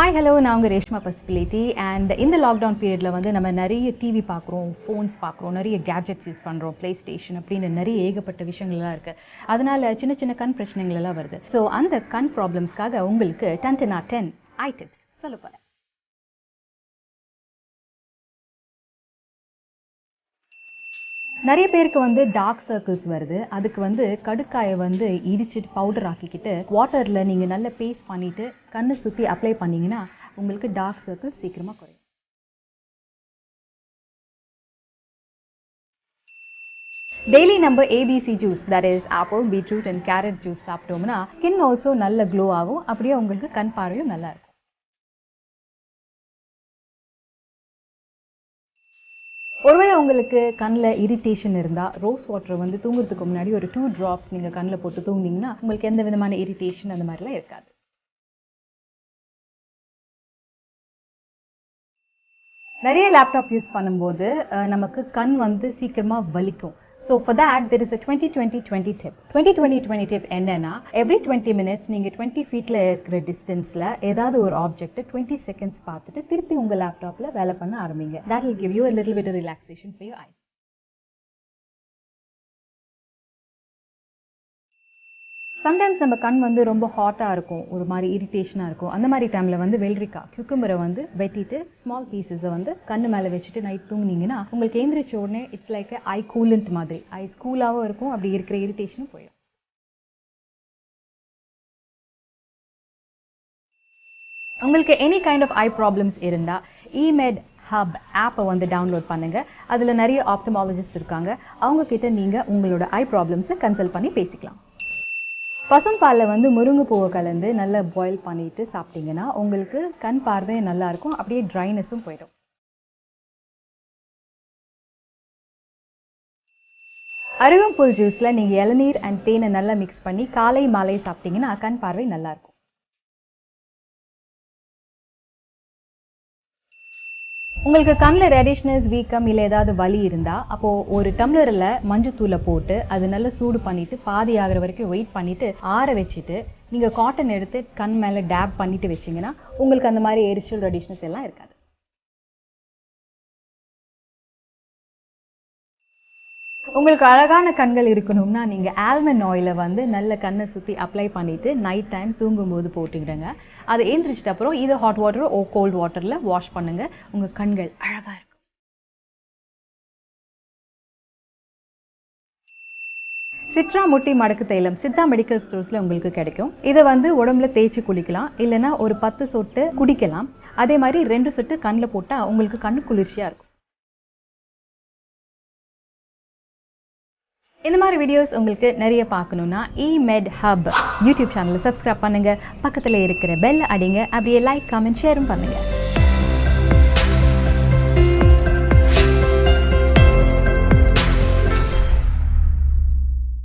Hi hello, நான் உங்கள் Reshma பசிபிலிட்டி. And இந்த லாக்டவுன் பீரியடில் வந்து நம்ம நிறைய டிவி பார்க்குறோம், ஃபோன்ஸ் பார்க்குறோம், நிறைய கேட்ஜெட்ஸ் யூஸ் பண்ணுறோம், ப்ளே ஸ்டேஷன் அப்படின்னு நிறைய ஏகப்பட்ட விஷயங்கள்லாம் இருக்குது. அதனால் சின்ன சின்ன கண் பிரச்சனைகள் எல்லாம் வருது. ஸோ அந்த கண் ப்ராப்ளம்ஸ்க்காக உங்களுக்கு 10 ஐ டிப்ஸ் சொல்ல போகிறேன். நிறைய பேருக்கு வந்து டார்க் சர்க்கிள்ஸ் வருது. அதுக்கு வந்து கடுக்காயை வந்து இடிச்சிட்டு பவுடர் ஆக்கிக்கிட்டு வாட்டரில் நீங்கள் நல்லா பேஸ்ட் பண்ணிவிட்டு கண்ணை சுற்றி அப்ளை பண்ணிங்கன்னா உங்களுக்கு டார்க் சர்க்கிள்ஸ் சீக்கிரமாக குறையும். டெய்லி நம்ம ABC juice, that is apple, beetroot and carrot juice சாப்பிட்டோம்னா ஸ்கின் ஆல்சோ நல்ல க்ளோ ஆகும். அப்படியே உங்களுக்கு கண் பார்வையும் நல்லா இருக்கும். ஒருவேளை உங்களுக்கு கண்ணில் இரிட்டேஷன் இருந்தால் ரோஸ் வாட்டர் வந்து தூங்குறதுக்கு முன்னாடி ஒரு 2 drops நீங்கள் கண்ணில் போட்டு தூங்குனீங்கன்னா உங்களுக்கு எந்த விதமான இரிட்டேஷன் அந்த மாதிரிலாம் இருக்காது. நிறைய லேப்டாப் யூஸ் பண்ணும்போது நமக்கு கண் வந்து சீக்கிரமாக வலிக்கும். So for that there is a 20-20-20 tip. 20-20-20 tip என்னன்னா, எவ்ரி 20 minutes நீங்கள் 20 feet இருக்கிற டிஸ்டன்ஸில் ஏதாவது ஒரு ஆப்ஜெக்ட்டை 20 seconds பார்த்துட்டு திருப்பி உங்கள் லேப்டாப்பில் வேலை பண்ண ஆரம்பிங்க. That will give you a little bit of relaxation for your eyes. Sometimes நம்ம கண் வந்து ரொம்ப ஹாட்டாக இருக்கும், ஒரு மாதிரி இரிட்டேஷனாக இருக்கும். அந்த மாதிரி டைமில் வந்து வெள்ளரிக்காய், கியூக்கம்பரை வந்து வெட்டிட்டு ஸ்மால் பீசஸை வந்து கண்ணு மேலே வச்சுட்டு நைட் தூங்குனீங்கன்னா உங்களுக்கு எழுந்திரிச்ச உடனே இட்ஸ் லைக் ஐ கூலண்ட் மாதிரி, ஐஸ் கூலாகவும் இருக்கும், அப்படி இருக்கிற இரிட்டேஷனும் போயிடும். உங்களுக்கு any kind of eye problems இருந்தால் இமெட் ஹப் ஆப்பை வந்து டவுன்லோட் பண்ணுங்கள். அதில் நிறைய ஆப்டமாலஜிஸ்ட் இருக்காங்க. அவங்கக்கிட்ட நீங்கள் உங்களோட ஐ ப்ராப்ளம்ஸை கன்சல்ட் பண்ணி பேசிக்கலாம். பசும்பாலில் வந்து முருங்கைப்பூவை கலந்து நல்லா பாயில் பண்ணிட்டு சாப்பிட்டீங்கன்னா உங்களுக்கு கண் பார்வை நல்லா இருக்கும், அப்படியே ட்ரைனஸும் போயிடும். அருகம்புல் ஜூஸில் நீங்கள் இளநீர் அண்ட் தேனை நல்லா மிக்ஸ் பண்ணி காலை மாலை சாப்பிட்டீங்கன்னா கண் பார்வை நல்லா இருக்கும். உங்களுக்கு கண்ணில் ரெடிஷ்னஸ், வீக்கம் இல்லை ஏதாவது வலி இருந்தால் அப்போது ஒரு டம்ளரில் மஞ்சத்தூளை போட்டு அது நல்லா சூடு பண்ணிவிட்டு பாதி ஆகிற வரைக்கும் வெயிட் பண்ணிவிட்டு ஆற வச்சுட்டு நீங்கள் காட்டன் எடுத்து கண் மேலே டேப் பண்ணிவிட்டு வச்சிங்கன்னா உங்களுக்கு அந்த மாதிரி எரிச்சல், ரெடிஷ்னஸ் எல்லாம் இருக்காது. உங்களுக்கு அழகான கண்கள் இருக்கணும்னா நீங்கள் ஆல்மண்ட் ஆயிலை வந்து நல்ல கண்ணை சுற்றி அப்ளை பண்ணிவிட்டு நைட் டைம் தூங்கும்போது போட்டுக்கிடுங்க. அதை எழுந்திரிச்சிட்ட அப்புறம் இதை ஹாட் வாட்டர் ஓ கோல்ட் வாட்டரில் வாஷ் பண்ணுங்கள். உங்கள் கண்கள் அழகாக இருக்கும். சிட்ரா முட்டி மடக்கு தைலம் சித்தா மெடிக்கல் ஸ்டோர்ஸில் உங்களுக்கு கிடைக்கும். இதை வந்து உடம்புல தேய்ச்சி குளிக்கலாம், இல்லைனா ஒரு 10 சொட்டு குடிக்கலாம். அதே மாதிரி 2 சொட்டு கண்ணில் போட்டால் உங்களுக்கு கண்ணு குளிர்ச்சியாக இருக்கும். இந்த மாதிரி வீடியோஸ் உங்களுக்கு நிறைய பார்க்கணுன்னா இமெட் ஹப் யூடியூப் சேனலை சப்ஸ்கிரைப் பண்ணுங்கள். பக்கத்தில் இருக்கிற பெல் அடிங்க. அப்படியே லைக், கமெண்ட், ஷேரும் பண்ணுங்கள்.